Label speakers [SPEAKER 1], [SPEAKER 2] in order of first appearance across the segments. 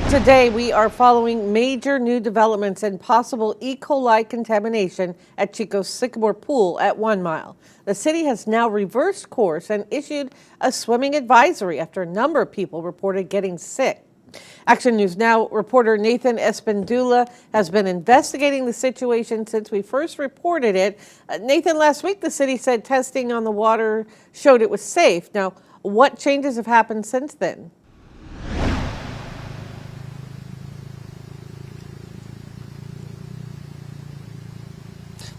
[SPEAKER 1] Today, we are following major new developments and possible E. coli contamination at Chico's Sycamore Pool at 1 Mile. The city has now reversed course and issued a swimming advisory after a number of people reported getting sick. Action News Now reporter Nathan Espindula has been investigating the situation since we first reported it. Nathan, last week the city said testing on the water showed it was safe. Now, what changes have happened since then?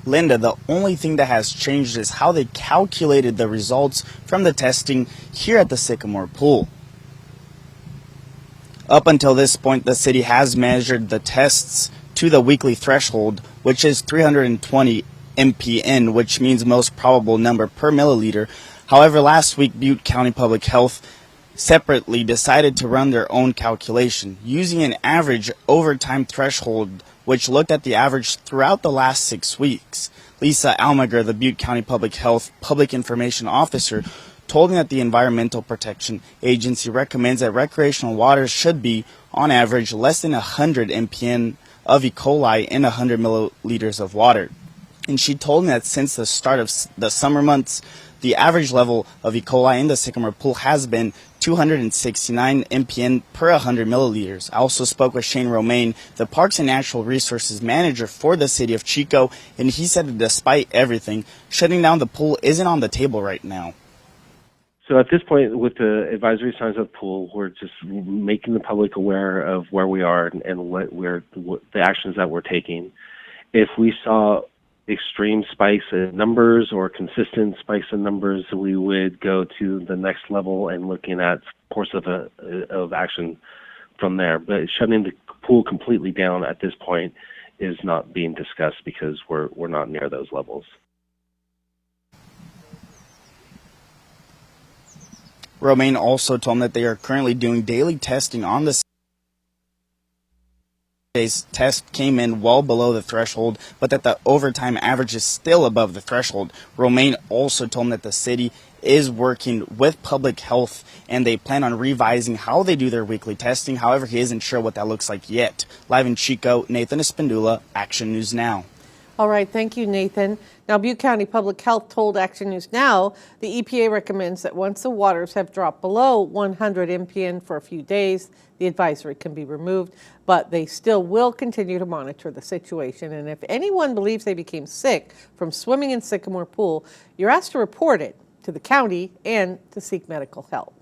[SPEAKER 2] Linda, the only thing that has changed is how they calculated the results from the testing here at the Sycamore Pool. Up until this point, the city has measured the tests to the weekly threshold, which is 320 mpn, which means most probable number per milliliter. However, last week, Butte County Public Health separately decided to run their own calculation using an average overtime threshold, which looked at the average throughout the last 6 weeks. Lisa Almager, the Butte County Public Health Public Information Officer, told me that the Environmental Protection Agency recommends that recreational waters should be, on average, less than 100 mpn of E. coli in 100 milliliters of water. And she told me that since the start of the summer months, the average level of E. coli in the Sycamore Pool has been 269 mpn per 100 milliliters. I also spoke with Shane Romaine, the Parks and Natural Resources Manager for the City of Chico, and he said that despite everything, shutting down the pool isn't on the table right now.
[SPEAKER 3] So at this point, with the advisory signs at the pool, we're just making the public aware of where we are and what the actions that we're taking. If we saw extreme spikes in numbers or consistent spikes in numbers, we would go to the next level and looking at course of action from there. But shutting the pool completely down at this point is not being discussed because we're not near those levels.
[SPEAKER 2] Romaine also told me that they are currently doing daily testing on the today's test came in well below the threshold, but that the overtime average is still above the threshold. Romaine also told me that the city is working with public health and they plan on revising how they do their weekly testing. However, he isn't sure what that looks like yet. Live in Chico, Nathan Espindula, Action News Now.
[SPEAKER 1] All right, thank you, Nathan. Now, Butte County Public Health told Action News Now the EPA recommends that once the waters have dropped below 100 mpn for a few days, the advisory can be removed, but they still will continue to monitor the situation. And if anyone believes they became sick from swimming in Sycamore Pool, you're asked to report it to the county and to seek medical help.